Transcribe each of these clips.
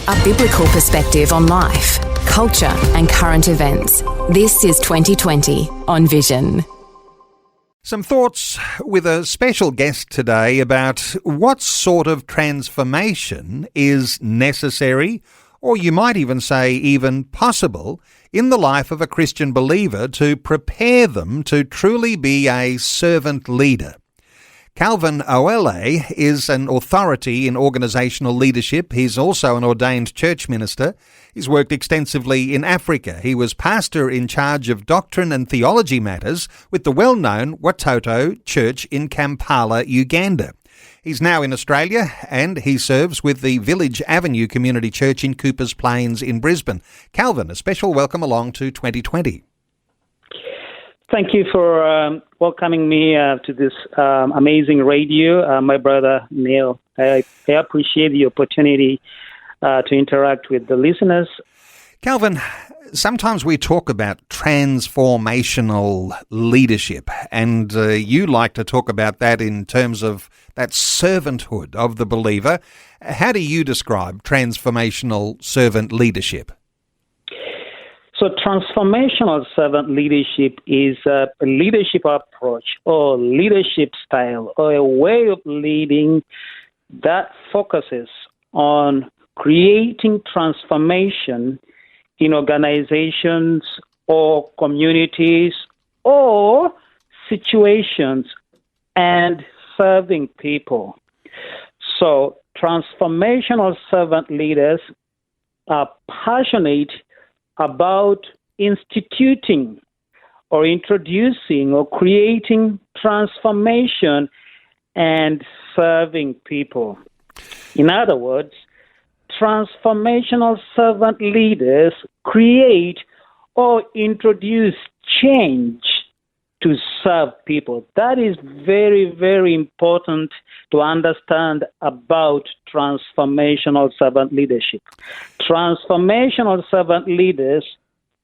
A biblical perspective on life, culture and current events. This is 2020 on Vision. Some thoughts with a special guest today about what sort of transformation is necessary, or you might even say even possible, in the life of a Christian believer to prepare them to truly be a servant leader. Calvin Oule is an authority in organisational leadership. He's also an ordained church minister. He's worked extensively in Africa. He was pastor in charge of doctrine and theology matters with the well-known Watoto Church in Kampala, Uganda. He's now in Australia and he serves with the Village Avenue Community Church in Coopers Plains in Brisbane. Calvin, a special welcome along to 2020. Thank you for welcoming me to this amazing radio, my brother Neil. I appreciate the opportunity to interact with the listeners. Calvin, sometimes we talk about transformational leadership, and you like to talk about that in terms of that servanthood of the believer. How do you describe transformational servant leadership? So transformational servant leadership is a leadership approach or leadership style or a way of leading that focuses on creating transformation in organizations or communities or situations and serving people. So transformational servant leaders are passionate about instituting or introducing or creating transformation and serving people. In other words, transformational servant leaders create or introduce change to serve people. That is very, very important to understand about transformational servant leadership. Transformational servant leaders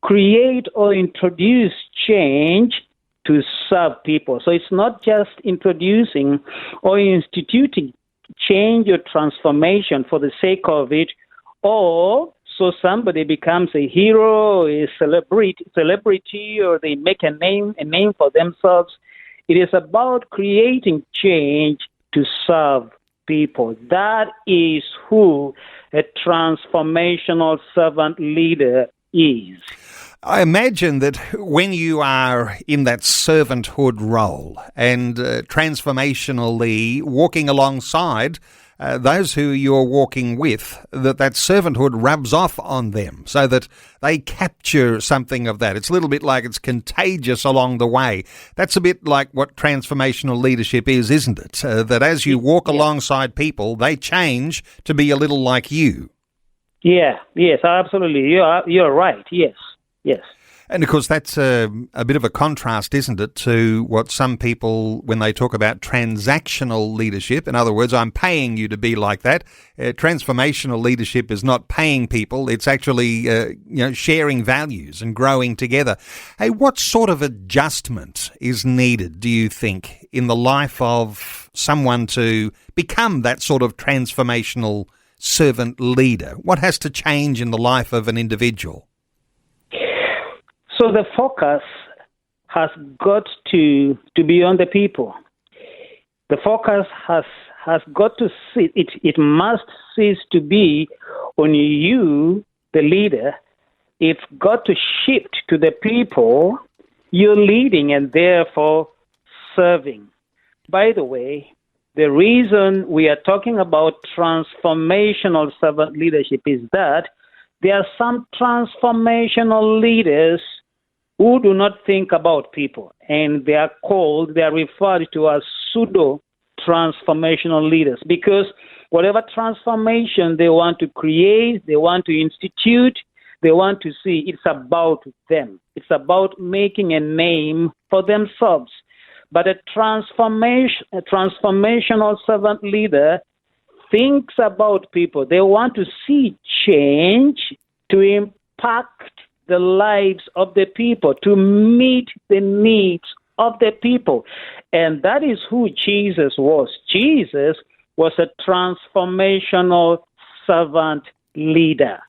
create or introduce change to serve people. So it's not just introducing or instituting change or transformation for the sake of it, or so somebody becomes a hero, a celebrity, or they make a name for themselves. It is about creating change to serve people. That is who a transformational servant leader is. I imagine that when you are in that servanthood role and transformationally walking alongside those who you're walking with, that servanthood rubs off on them so that they capture something of that. It's a little bit like it's contagious along the way. That's a bit like what transformational leadership is, isn't it? That as you walk alongside people, they change to be a little like you. Yeah, yes, absolutely. You're right, yes. And of course, that's a bit of a contrast, isn't it, to what some people, when they talk about transactional leadership, in other words, I'm paying you to be like that. Transformational leadership is not paying people, it's actually sharing values and growing together. Hey, what sort of adjustment is needed, do you think, in the life of someone to become that sort of transformational servant leader? What has to change in the life of an individual? So the focus has got to be on the people. The focus has got to sit. It must cease to be on you, the leader. It's got to shift to the people you're leading and therefore serving. By the way, the reason we are talking about transformational servant leadership is that there are some transformational leaders who do not think about people, and they are referred to as pseudo-transformational leaders, because whatever transformation they want to create, they want to institute, they want to see, it's about them. It's about making a name for themselves. But a transformational servant leader thinks about people. They want to see change to impact the lives of the people, to meet the needs of the people. And that is who Jesus was. Jesus was a transformational servant leader.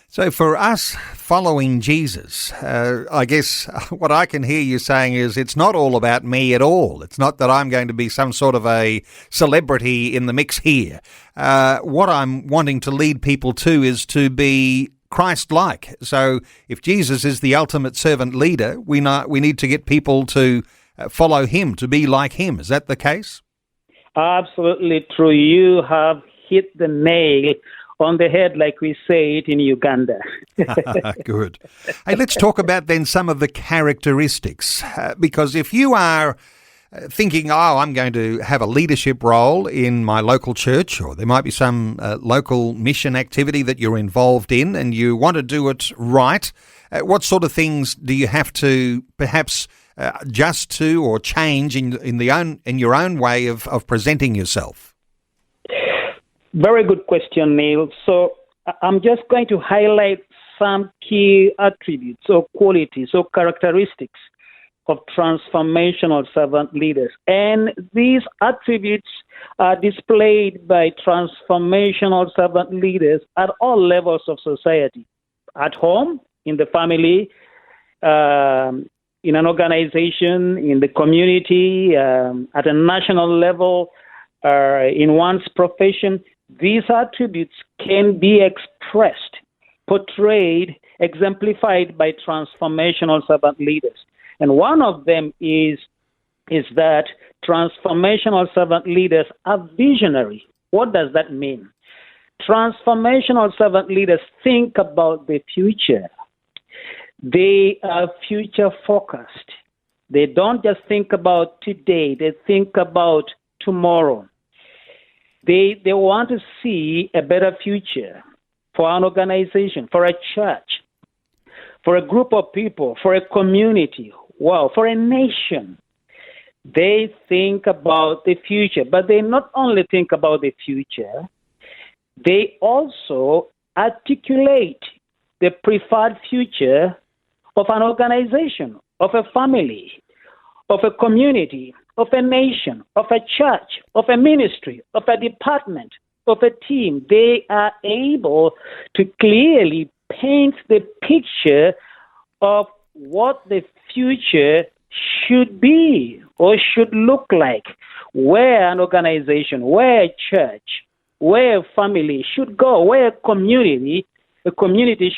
So for us following Jesus, I guess what I can hear you saying is it's not all about me at all. It's not that I'm going to be some sort of a celebrity in the mix here. What I'm wanting to lead people to is to be Christ-like. So if Jesus is the ultimate servant leader, we need to get people to follow him, to be like him. Is that the case? Absolutely true. You have hit the nail on the head, like we say it in Uganda. Good. Hey, let's talk about then some of the characteristics, because if you are thinking, I'm going to have a leadership role in my local church, or there might be some local mission activity that you're involved in and you want to do it right, what sort of things do you have to perhaps adjust to or change in your own way of presenting yourself? Very good question, Neil. So I'm just going to highlight some key attributes or qualities or characteristics of transformational servant leaders. And these attributes are displayed by transformational servant leaders at all levels of society, at home, in the family, in an organization, in the community, at a national level, in one's profession. These attributes can be expressed, portrayed, exemplified by transformational servant leaders. And one of them is that transformational servant leaders are visionary. What does that mean? Transformational servant leaders think about the future. They are future focused. They don't just think about today, they think about tomorrow. They want to see a better future for an organization, for a church, for a group of people, for a community, for a nation. They think about the future, but they not only think about the future, they also articulate the preferred future of an organization, of a family, of a community, of a nation, of a church, of a ministry, of a department, of a team. They are able to clearly paint the picture of what the future should be or should look like, where an organization, where a church, where a family should go, where a community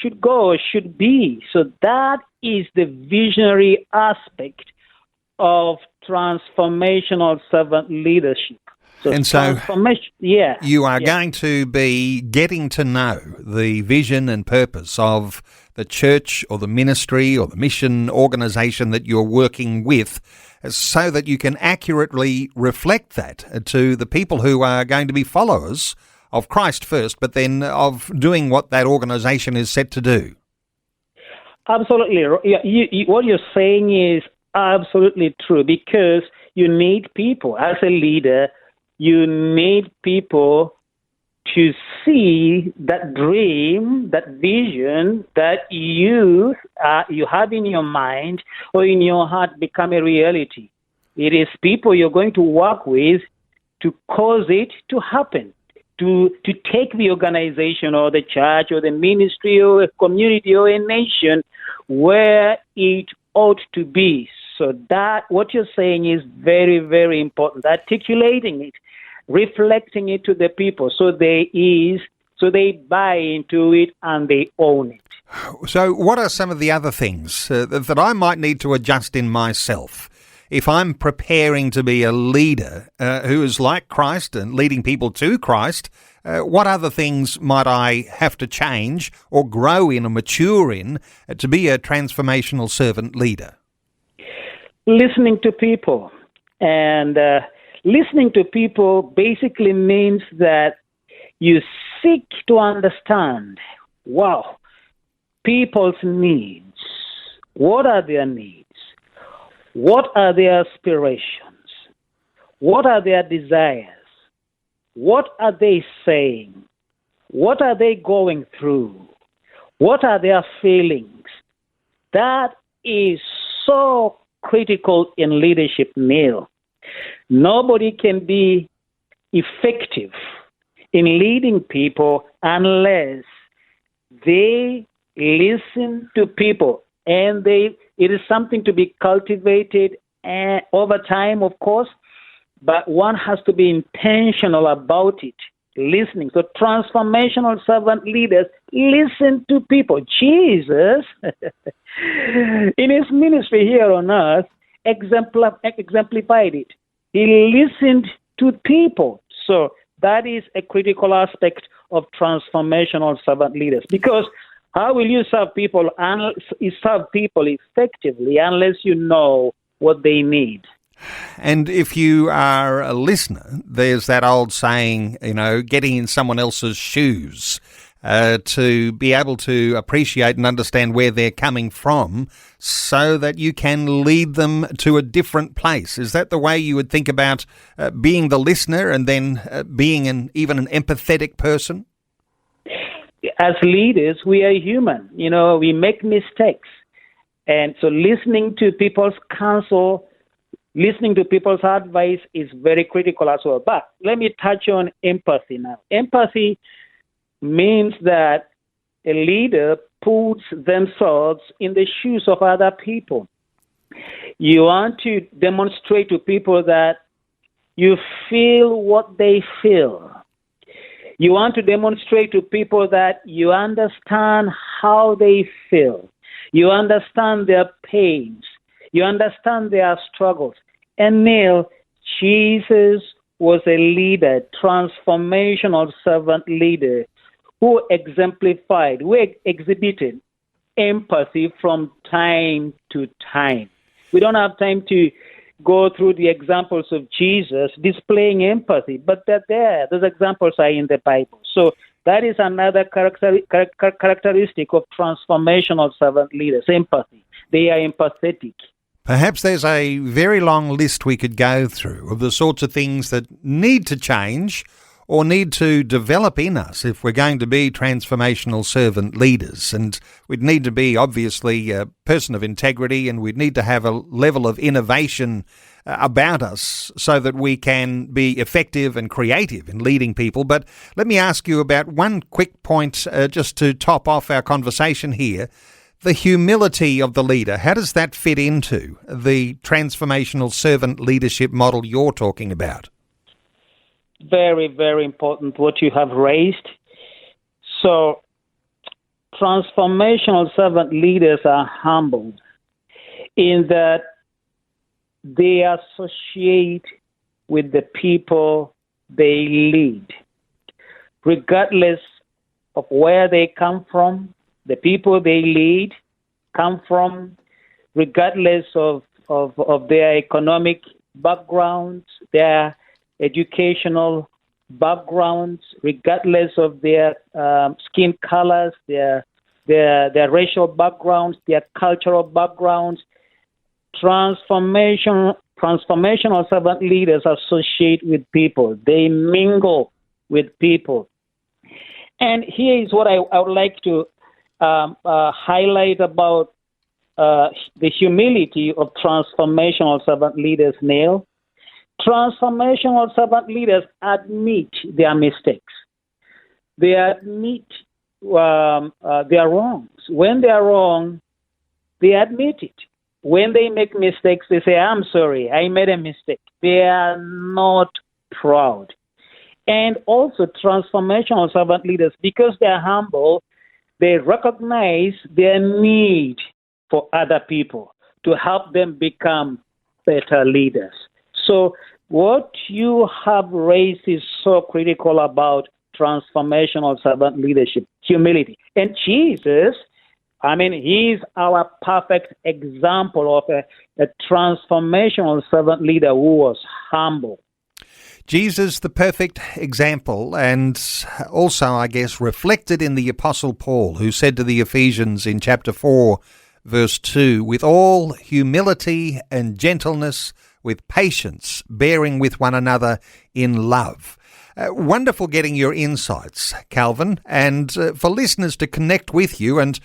should go or should be. So that is the visionary aspect of transformational servant leadership. And so you are going to be getting to know the vision and purpose of the church or the ministry or the mission organization that you're working with, so that you can accurately reflect that to the people who are going to be followers of Christ first, but then of doing what that organization is set to do. Absolutely. What you're saying is absolutely true, because you need people. As a leader, you need people to see that dream, that vision that you have in your mind or in your heart become a reality. It is people you're going to work with to cause it to happen, to take the organization or the church or the ministry or a community or a nation where it ought to be. So that what you're saying is very, very important. Articulating it, reflecting it to the people, so they buy into it and they own it. So what are some of the other things that I might need to adjust in myself if I'm preparing to be a leader who is like Christ and leading people to Christ? What other things might I have to change or grow in or mature in to be a transformational servant leader? Listening to people. And listening to people basically means that you seek to understand, people's needs. What are their needs? What are their aspirations? What are their desires? What are they saying? What are they going through? What are their feelings? That is so critical in leadership, Neil. Nobody can be effective in leading people unless they listen to people, and it is something to be cultivated over time, of course, but one has to be intentional about it, listening. So transformational servant leaders listen to people. Jesus, in his ministry here on earth, exemplified it. He listened to people. So that is a critical aspect of transformational servant leaders, because how will you serve people effectively unless you know what they need? And if you are a listener, there's that old saying, getting in someone else's shoes to be able to appreciate and understand where they're coming from so that you can lead them to a different place. Is that the way you would think about being the listener and then being even an empathetic person? As leaders, we are human. We make mistakes. And so listening to people's counsel, listening to people's advice is very critical as well. But let me touch on empathy now. Empathy means that a leader puts themselves in the shoes of other people. You want to demonstrate to people that you feel what they feel. You want to demonstrate to people that you understand how they feel. You understand their pains. You understand their struggles. And Neil, Jesus was a leader, transformational servant leader, who exhibited empathy from time to time. We don't have time to go through the examples of Jesus displaying empathy, but they're there. Those examples are in the Bible. So that is another characteristic of transformational servant leaders, empathy. They are empathetic. Perhaps there's a very long list we could go through of the sorts of things that need to change or need to develop in us if we're going to be transformational servant leaders. And we'd need to be, obviously, a person of integrity, and we'd need to have a level of innovation about us so that we can be effective and creative in leading people. But let me ask you about one quick point just to top off our conversation here. The humility of the leader, how does that fit into the transformational servant leadership model you're talking about? Very, very important what you have raised. So, transformational servant leaders are humbled in that they associate with the people they lead, regardless of where they come from. The people they lead come from, regardless of their economic backgrounds, their educational backgrounds, regardless of their skin colors, their racial backgrounds, their cultural backgrounds. Transformational servant leaders associate with people. They mingle with people. And here is what I would like to highlight about the humility of transformational servant leaders, Neil. Transformational servant leaders admit their mistakes. They admit their wrongs. When they are wrong, they admit it. When they make mistakes, they say, I'm sorry, I made a mistake. They are not proud. And also transformational servant leaders, because they are humble, they recognize their need for other people to help them become better leaders. So what you have raised is so critical about transformational servant leadership, humility. And Jesus, he's our perfect example of a transformational servant leader who was humble. Jesus, the perfect example, and also, I guess, reflected in the Apostle Paul, who said to the Ephesians in chapter 4, verse 2, with all humility and gentleness, with patience, bearing with one another in love. Wonderful getting your insights, Calvin, and for listeners to connect with you. And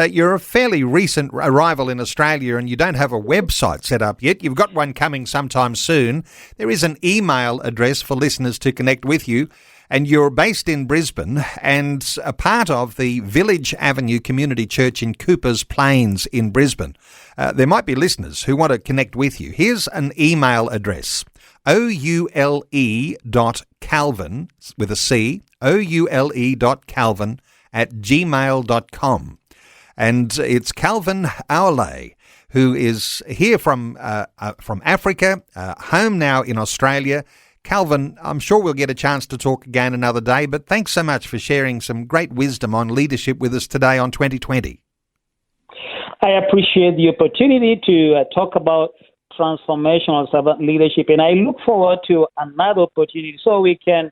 you're a fairly recent arrival in Australia and you don't have a website set up yet. You've got one coming sometime soon. There is an email address for listeners to connect with you. And you're based in Brisbane and a part of the Village Avenue Community Church in Coopers Plains in Brisbane. There might be listeners who want to connect with you. Here's an email address: oule.calvin, with a C, oule.calvin@gmail.com. And it's Calvin Oule, who is here from Africa, home now in Australia. Calvin, I'm sure we'll get a chance to talk again another day, but thanks so much for sharing some great wisdom on leadership with us today on 2020. I appreciate the opportunity to talk about transformational servant leadership, and I look forward to another opportunity so we can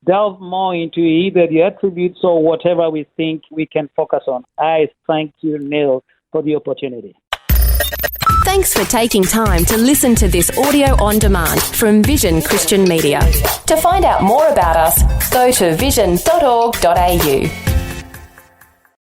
delve more into either the attributes or whatever we think we can focus on. I thank you, Neil, for the opportunity. Thanks for taking time to listen to this audio on demand from Vision Christian Media. To find out more about us, go to vision.org.au.